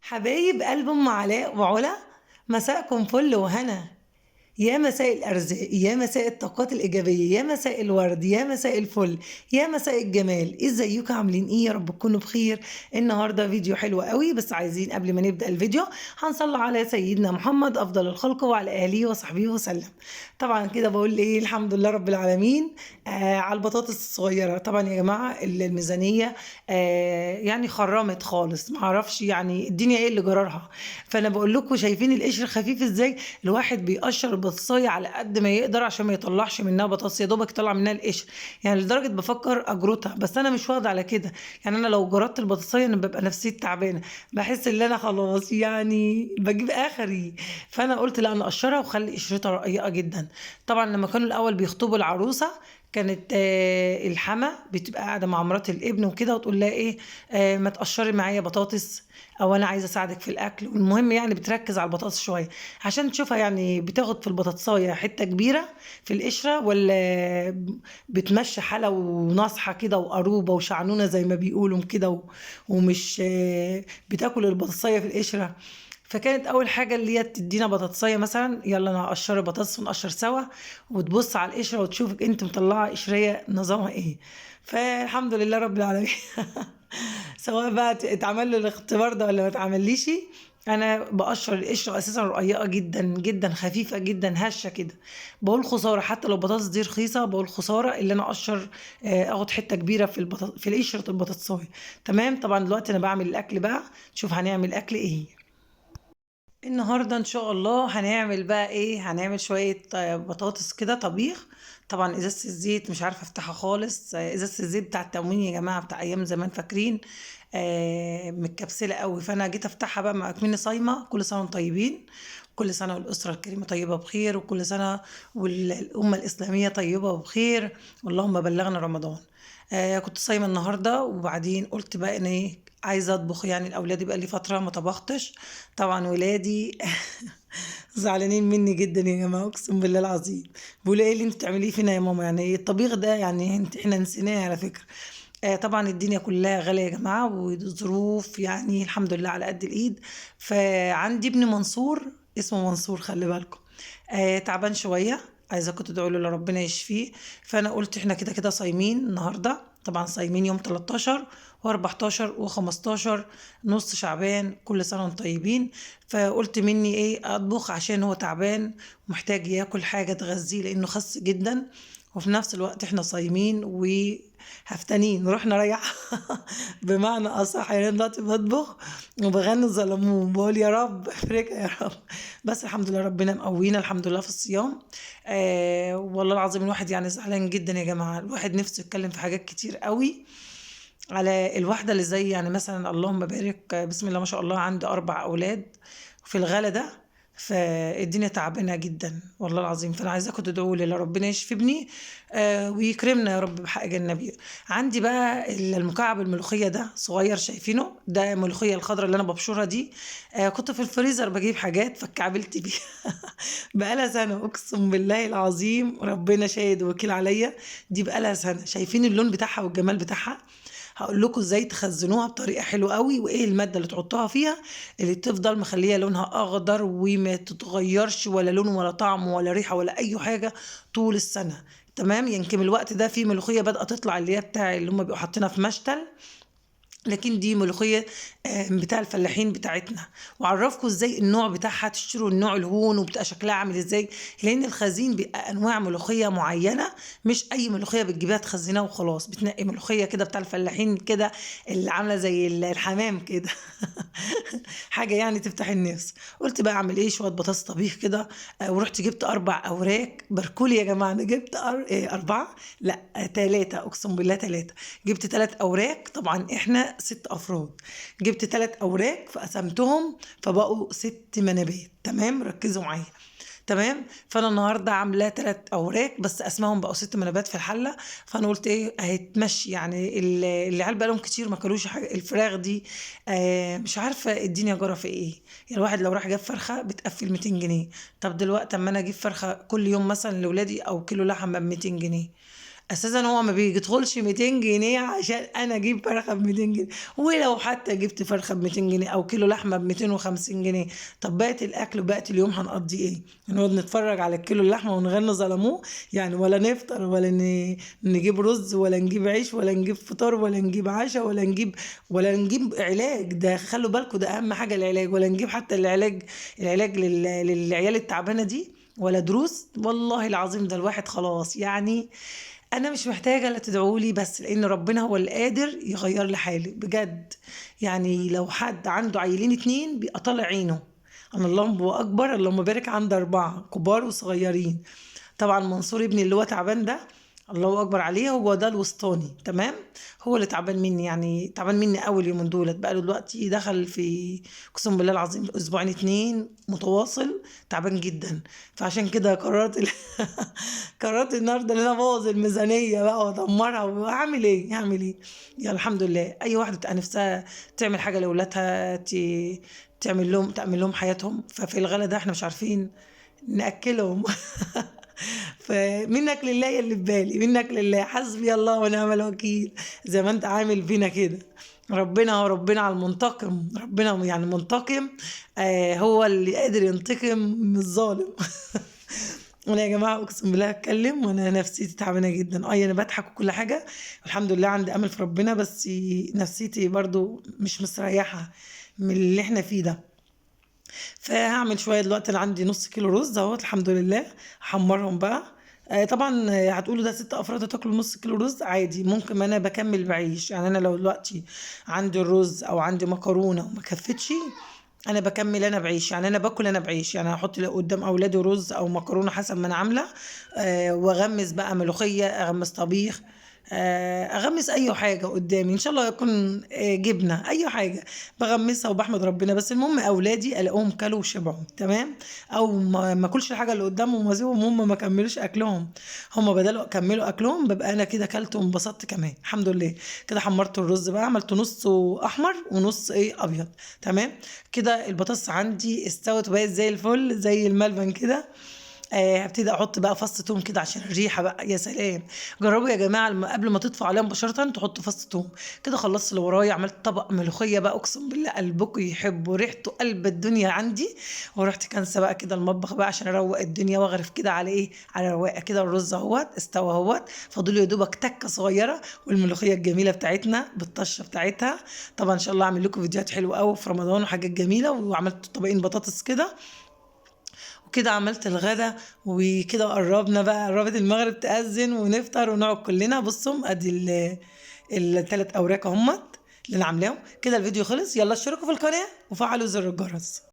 حبايب قلب ام علاء وعلا، مساءكم فل وهنا. يا مساء الارزاق، يا مساء الطاقات الايجابيه، يا مساء الورد، يا مساء الفل، يا مساء الجمال. ازيكم؟ عاملين ايه؟ يا رب تكونوا بخير. النهارده فيديو حلو قوي، بس عايزين قبل ما نبدا الفيديو هنصلي على سيدنا محمد افضل الخلق وعلى اله وصحبه وسلم. طبعا كده بقول ايه، الحمد لله رب العالمين. على البطاطس الصغيره. طبعا يا جماعه الميزانيه يعني خرمت خالص، معرفش يعني الدنيا ايه اللي جرالها. فانا بقول لكم، شايفين القشر خفيف ازاي؟ الواحد بيقشر البطاطسايه على قد ما يقدر عشان ما يطلعش منها بطاطس، يا دوبك يطلع منها القشر. يعني لدرجه بفكر اجرتها، بس انا مش واخده على كده. يعني انا لو جردت البطاطسايه انا ببقى نفسيتي تعبانه، بحس ان انا خلاص يعني بجيب اخري. فانا قلت لا، انا اقشرها واخلي قشرتها رقيقه جدا. طبعا لما كانوا الاول بيخطبوا العروسه، كانت الحما بتبقى قاعده مع مرات الابن وكده، وتقول لها ايه، ما تقشري معايا بطاطس، او انا عايزه اساعدك في الاكل. والمهم يعني بتركز على البطاطس شويه عشان تشوفها يعني بتاخد في البطاطسايه حته كبيره في القشره، ولا بتمشي حلا وناصحه كده وقروبه وشعنونه زي ما بيقولوا كده ومش بتاكل البطاطسايه في القشره. فكانت اول حاجه اللي هي تدينا بطاطسايه مثلا، يلا انا هقشر بطاطس ونقشر سوا، وتبص على القشره وتشوفك انت مطلعه قشريه نظامها ايه. فالحمد لله رب العالمين. سواء بقى اتعمل له الاختبار ده ولا ما اتعمليش، انا بقشر القشره اساسا رقيقه جدا جدا، خفيفه جدا، هشه كده. بقول خساره، حتى لو البطاطس دي رخيصه بقول خساره اللي انا اقشر، اخد حته كبيره في قشره البطاطسايه. تمام. طبعا دلوقتي انا بعمل الاكل بقى، شوف هنعمل اكل ايه. النهارده ان شاء الله هنعمل بقى ايه، هنعمل شويه بطاطس كده طبيخ. طبعا ازازه الزيت مش عارفه افتحها خالص، ازازه الزيت بتاع التموين يا جماعه، بتاع ايام زمان فاكرين، متكبسله قوي. فانا جيت افتحها بقى مع اكمني صايمه. كل سنه وانتم طيبين، كل سنه والاسره الكريمه طيبه بخير، وكل سنه والامه الاسلاميه طيبه وبخير، اللهم بلغنا رمضان. كنت صايمه النهارده، وبعدين قلت بقى ان ايه، عايزه اطبخ. يعني الاولاد بقى لي فتره ما طبختش. طبعا ولادي زعلانين مني جدا يا جماعه، اقسم بالله العظيم. بيقولوا ايه اللي انت بتعمليه فينا يا ماما؟ يعني إيه الطبيخ ده؟ يعني احنا نسيناه على فكره. طبعا الدنيا كلها غاليه يا جماعه، والظروف يعني الحمد لله على قد الايد. فعندي ابن منصور، اسمه منصور خلي بالكم، تعبان شويه، عايزاكم تدعوا له ربنا يشفيه. فانا قلت احنا كده كده صايمين النهارده، طبعا صايمين يوم 13 و14 و15 نص شعبان، كل سنه وانتم طيبين. فقلت مني ايه اطبخ عشان هو تعبان ومحتاج ياكل حاجه تغذيه لانه خس جدا. وفي نفس الوقت احنا صايمين وهفتانين رحنا ريح. بمعنى اصح يعني أنا دلوقتي بطبخ وبغني الظلمون، بقول يا رب افرجها يا رب. بس الحمد لله ربنا مقوينا الحمد لله في الصيام. والله العظيم الواحد يعني زعلان جدا يا جماعه، الواحد نفسه يتكلم في حاجات كتير قوي على الواحدة اللي زي يعني مثلا اللهم بارك، بسم الله ما شاء الله، عندي 4 أولاد في الغلا ده. فالدنيا تعبانة جدا والله العظيم. فأنا عايزاكم تدعوا لي ربنا يشفي ابني، ويكرمنا يا رب بحق النبي. عندي بقى المكعب الملوخية ده صغير، شايفينه ده الملوخية الخضراء اللي أنا ببشرها دي. كنت في الفريزر بجيب حاجات فكعبلت بيها. بقالها سنة أقسم بالله العظيم، ربنا شاهد وكيل عليا. دي بقالها سنة. شايفين اللون بتاعها والجمال بتاعها؟ هقول لكم ازاي تخزنوها بطريقه حلوه قوي، وايه الماده اللي تحطوها فيها اللي تفضل مخليه لونها اخضر وما تتغيرش، ولا لون ولا طعم ولا ريحه ولا اي حاجه طول السنه. تمام. يمكن الوقت ده في ملوخيه بدأت تطلع اللي هي بتاع اللي هم بيبقوا حاطينها في مشتل، لكن دي ملوخية بتاع الفلاحين بتاعتنا. وعرفكم ازاي النوع بتاعها، تشتروا النوع الهون وبتبقى شكلها عامل ازاي، لان الخزين بيبقى انواع ملوخية معينة، مش اي ملوخية بتجيبها تخزنها وخلاص. بتنقي ملوخية كده بتاع الفلاحين كده، اللي عاملة زي الحمام كده. حاجة يعني تفتح النفس. قلت بقى اعمل ايه، شوية بطاطس طبيخ كده. ورحت جبت 4 اوراق بركولي يا جماعة. انا جبت 4، لا 3، اقسم بالله 3. جبت 3 اوراق، طبعا احنا 6 افراد. جبت 3 اوراق فقسمتهم فبقوا 6 منابات. تمام، ركزوا معايا. تمام. فانا النهارده عامله 3 اوراق بس اسمائهم بقوا 6 منابات في الحله. فانا قلت ايه هيتمشي يعني العيال بقالهم كتير ما كلوش حاجه الفراخ دي. مش عارفه الدنيا جرى في ايه. يعني الواحد لو راح جاب فرخه بتقفل 200 جنيه. طب دلوقتي اما انا اجيب فرخه كل يوم مثلا لاولادي او كيلو لحمه ب 200 جنيه، اساسا هو ما بيدخلش 200 جنيه عشان انا اجيب فرخه ب 200 جنيه. ولو حتى جبت فرخه ب 200 جنيه او كيلو لحمه ب 250 جنيه، طب بقت الاكل وبقت اليوم هنقضي ايه؟ هنقعد نتفرج على الكيلو اللحمه ونغني ظلموه يعني؟ ولا نفطر ولا نجيب رز ولا نجيب عيش ولا نجيب فطار ولا نجيب عشاء ولا نجيب علاج؟ ده خلوا بالكم ده اهم حاجه العلاج، ولا نجيب حتى العلاج للعيال التعبانه دي، ولا دروس. والله العظيم ده الواحد خلاص يعني. انا مش محتاجه لا تدعوا لي بس، لان ربنا هو اللي قادر يغير لي حالي بجد. يعني لو حد عنده عيلين 2 بيبقى طالع عينه. انا اللهم اكبر، اللهم بارك، عندي 4 كبار وصغيرين. طبعا منصور ابني اللي هو تعبان ده، الله اكبر عليه، هو ده الوسطاني تمام. هو اللي تعبان مني، يعني تعبان مني اول يومين دولت، بقى له دلوقتي دخل في، اقسم بالله العظيم، اسبوعين 2 متواصل تعبان جدا. فعشان كده قررت قررت النهارده ان انا ابوظ الميزانيه بقى وادمرها، واعمل ايه؟ هعمل ايه؟ يا الحمد لله. اي واحده بتبقى نفسها تعمل حاجه لاولادها، تعمل لهم حياتهم، ففي الغلا ده احنا مش عارفين ناكلهم. فمنك لله يا اللي في بالي، منك لله، حسبي الله ونعم الوكيل. زي ما انت عامل فينا كده. ربنا على المنتقم، ربنا يعني منتقم. هو اللي قادر ينتقم من الظالم. انا يا جماعه اقسم بالله اتكلم وانا نفسيتي تعبانه جدا. انا بضحك وكل حاجه، الحمد لله عندي امل في ربنا، بس نفسيتي برضو مش مستريحه من اللي احنا فيه ده. فهعمل شويه دلوقتي، انا عندي نص كيلو رز اهوت الحمد لله، هحمرهم بقى. طبعا هتقولوا ده 6 افراد هتاكلوا نص كيلو رز عادي، ممكن ما انا بكمل بعيش يعني. انا لو دلوقتي عندي الرز او عندي مكرونه وما كفتش، انا بكمل انا بعيش يعني. انا باكل انا بعيش يعني، هحط قدام اولادي رز او مكرونه حسب ما انا عامله. واغمس بقى ملوخيه، اغمس طبيخ، اغمس اي حاجه قدامي، ان شاء الله يكون جبنه، اي حاجه بغمسها وبحمد ربنا. بس المهم اولادي الاقيهم كلوا وشبعوا تمام، او ما اكلش الحاجه اللي قدامهم واسيبهم هم ما كملوش اكلهم. هم بدلوا كملوا اكلهم، ببقى انا كده كلت وانبسطت كمان الحمد لله. كده حمرت الرز بقى، عملت نصه احمر ونص ابيض تمام. كده البطاطس عندي استوت وبقت زي الفل زي الملبن كده. هبتدي احط بقى فص توم كده عشان الريحه بقى، يا سلام. جربوا يا جماعه قبل ما تطفوا عليها مباشره تحطوا فص توم. كده خلصت اللي ورايا، عملت طبق ملوخيه بقى، اقسم بالله قلبكم يحبوا ريحته قلب الدنيا عندي. ورحت كنسه بقى كده المطبخ بقى عشان اروق الدنيا واغرف كده على ايه، على رواقه كده. الرز اهوت استوى اهوت، فاضل يا دوبك تكه صغيره، والملوخيه الجميله بتاعتنا بالطشه بتاعتها. طبعا ان شاء الله اعمل لكم فيديوهات حلوه قوي في رمضان وحاجات جميله. وعملت طبقين بطاطس كده، وكده عملت الغدا. وكده قربنا بقى، قربت المغرب تأذن ونفطر ونقعد كلنا. بصوا ادي ال3 اوراق اهمت اللي انا عاملاهم. كده الفيديو خلص، يلا اشتركوا في القناة وفعلوا زر الجرس.